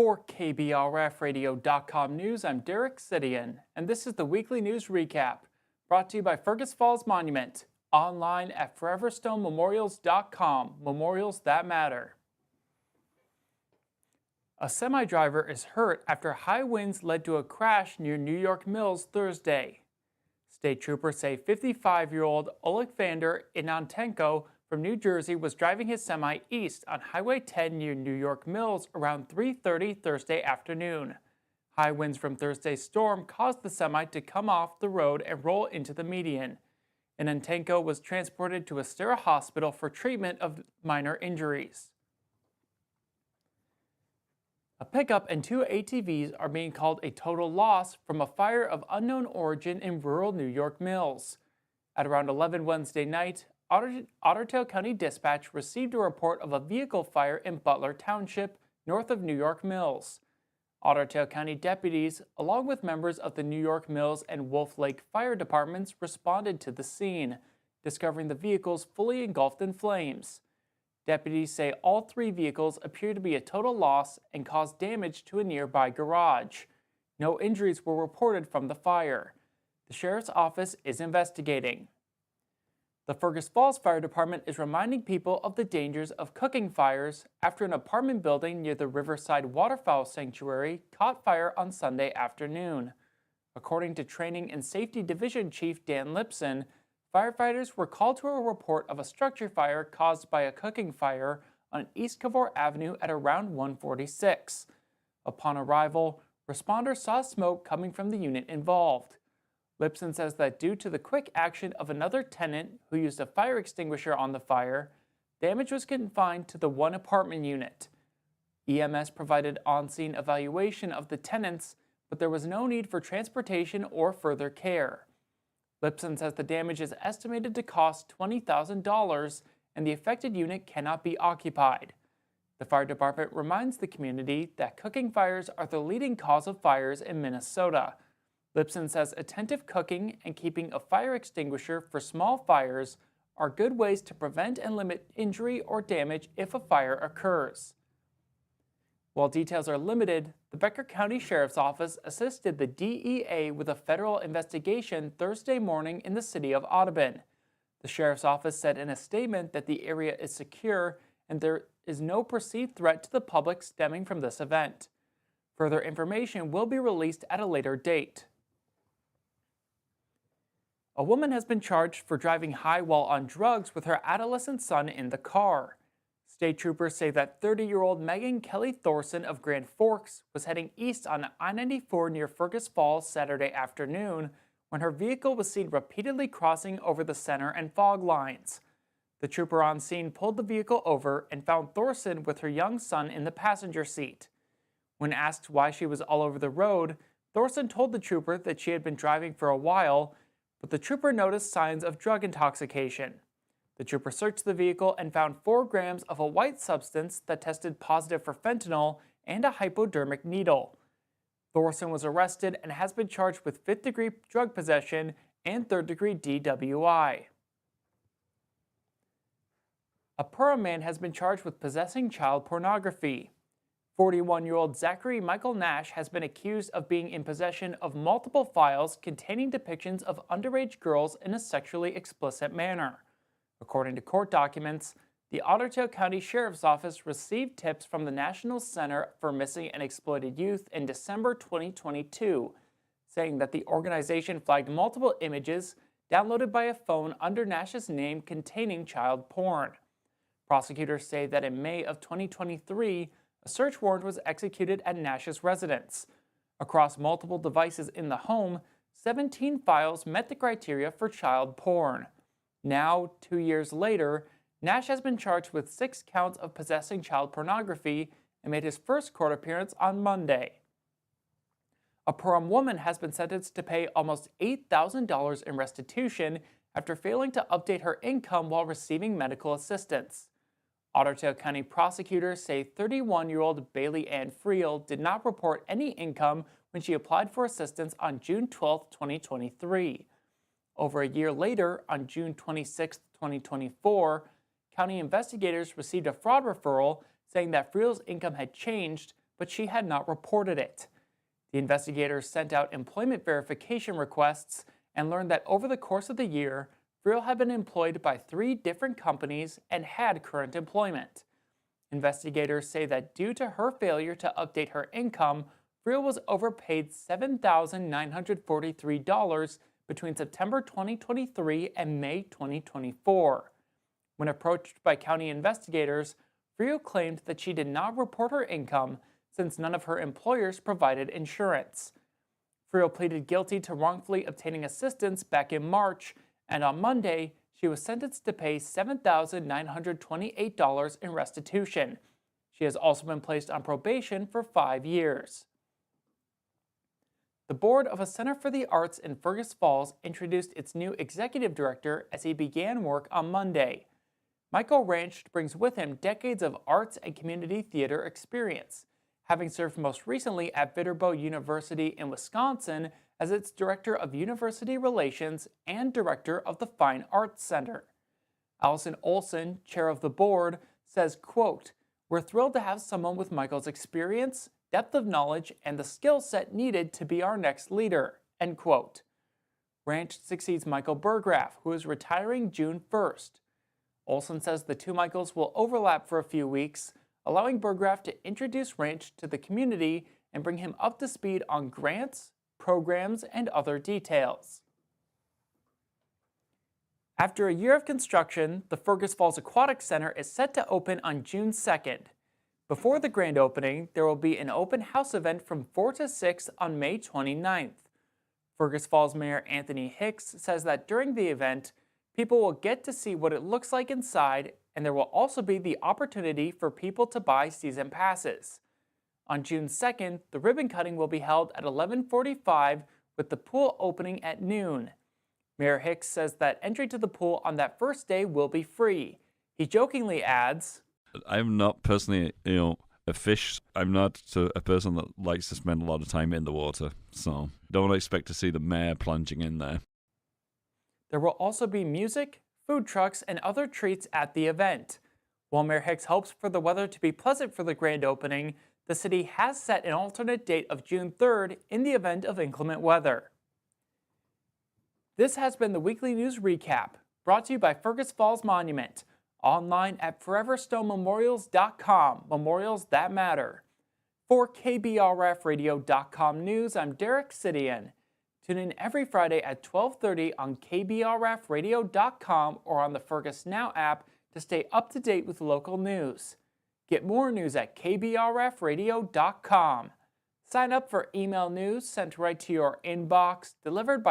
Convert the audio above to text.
For KBRFradio.com News, I'm Derek Sidian, and this is the weekly news recap, brought to you by Fergus Falls Monument, online at foreverstonememorials.com, memorials that matter. A semi-driver is hurt after high winds led to a crash near New York Mills Thursday. State troopers say 55-year-old Alexander Inantenko from New Jersey was driving his semi east on Highway 10 near New York Mills around 3:30 Thursday afternoon. High winds from Thursday's storm caused the semi to come off the road and roll into the median. Inantenko was transported to Astoria Hospital for treatment of minor injuries. A pickup and two ATVs are being called a total loss from a fire of unknown origin in rural New York Mills. At around 11 Wednesday night, Ottertail County Dispatch received a report of a vehicle fire in Butler Township, north of New York Mills. Ottertail County deputies, along with members of the New York Mills and Wolf Lake Fire Departments, responded to the scene, discovering the vehicles fully engulfed in flames. Deputies say all three vehicles appear to be a total loss and caused damage to a nearby garage. No injuries were reported from the fire. The sheriff's office is investigating. The Fergus Falls Fire Department is reminding people of the dangers of cooking fires after an apartment building near the Riverside Waterfowl Sanctuary caught fire on Sunday afternoon. According to Training and Safety Division Chief Dan Lipson, firefighters were called to a report of a structure fire caused by a cooking fire on East Cavour Avenue at around 1:46. Upon arrival, responders saw smoke coming from the unit involved. Lipson says that due to the quick action of another tenant who used a fire extinguisher on the fire, damage was confined to the one apartment unit. EMS provided on-scene evaluation of the tenants, but there was no need for transportation or further care. Lipson says the damage is estimated to cost $20,000 and the affected unit cannot be occupied. The fire department reminds the community that cooking fires are the leading cause of fires in Minnesota. Lipson says attentive cooking and keeping a fire extinguisher for small fires are good ways to prevent and limit injury or damage if a fire occurs. While details are limited, the Becker County Sheriff's Office assisted the DEA with a federal investigation Thursday morning in the city of Audubon. The Sheriff's Office said in a statement that the area is secure and there is no perceived threat to the public stemming from this event. Further information will be released at a later date. A woman has been charged for driving high while on drugs with her adolescent son in the car. State troopers say that 30-year-old Megan Kelly Thorson of Grand Forks was heading east on I-94 near Fergus Falls Saturday afternoon when her vehicle was seen repeatedly crossing over the center and fog lines. The trooper on scene pulled the vehicle over and found Thorson with her young son in the passenger seat. When asked why she was all over the road, Thorson told the trooper that she had been driving for a while, but the trooper noticed signs of drug intoxication. The trooper searched the vehicle and found 4 grams of a white substance that tested positive for fentanyl and a hypodermic needle. Thorson was arrested and has been charged with 5th-degree drug possession and 3rd-degree DWI. A Perham man has been charged with possessing child pornography. 41-year-old Zachary Michael Nash has been accused of being in possession of multiple files containing depictions of underage girls in a sexually explicit manner. According to court documents, the Ottertail County Sheriff's Office received tips from the National Center for Missing and Exploited Youth in December 2022, saying that the organization flagged multiple images downloaded by a phone under Nash's name containing child porn. Prosecutors say that in May of 2023, a search warrant was executed at Nash's residence. Across multiple devices in the home, 17 files met the criteria for child porn. Now, 2 years later, Nash has been charged with 6 counts of possessing child pornography and made his first court appearance on Monday. A Perham woman has been sentenced to pay almost $8,000 in restitution after failing to update her income while receiving medical assistance. Ottertail County prosecutors say 31-year-old Bailey Ann Friel did not report any income when she applied for assistance on June 12, 2023. Over a year later, on June 26, 2024, county investigators received a fraud referral saying that Friel's income had changed, but she had not reported it. The investigators sent out employment verification requests and learned that over the course of the year, Friel had been employed by 3 different companies and had current employment. Investigators say that due to her failure to update her income, Friel was overpaid $7,943 between September 2023 and May 2024. When approached by county investigators, Friel claimed that she did not report her income since none of her employers provided insurance. Friel pleaded guilty to wrongfully obtaining assistance back in March, and on Monday, she was sentenced to pay $7,928 in restitution. She has also been placed on probation for 5 years. The board of a Center for the Arts in Fergus Falls introduced its new executive director as he began work on Monday. Michael Ranch brings with him decades of arts and community theater experience, having served most recently at Viterbo University in Wisconsin as its Director of University Relations and Director of the Fine Arts Center. Allison Olson, chair of the board, says, quote, "We're thrilled to have someone with Michael's experience, depth of knowledge, and the skill set needed to be our next leader," end quote. Ranch succeeds Michael Burgraff, who is retiring June 1st. Olson says the two Michaels will overlap for a few weeks, allowing Burgraff to introduce Ranch to the community and bring him up to speed on grants, programs, and other details. After a year of construction, the Fergus Falls Aquatic Center is set to open on June 2nd. Before the grand opening, there will be an open house event from 4 to 6 on May 29th. Fergus Falls Mayor Anthony Hicks says that during the event, people will get to see what it looks like inside, and there will also be the opportunity for people to buy season passes. On June 2nd, the ribbon cutting will be held at 11:45 with the pool opening at noon. Mayor Hicks says that entry to the pool on that first day will be free. He jokingly adds, "I'm not personally, a fish. I'm not a person that likes to spend a lot of time in the water, so don't expect to see the mayor plunging in there." There will also be music, food trucks, and other treats at the event. While Mayor Hicks hopes for the weather to be pleasant for the grand opening, the city has set an alternate date of June 3rd in the event of inclement weather. This has been the Weekly News Recap, brought to you by Fergus Falls Monument, online at foreverstonememorials.com, memorials that matter. For KBRFradio.com News, I'm Derek Sidian. Tune in every Friday at 12:30 on KBRFradio.com or on the Fergus Now app to stay up to date with local news. Get more news at KBRFradio.com. Sign up for email news sent right to your inbox, delivered by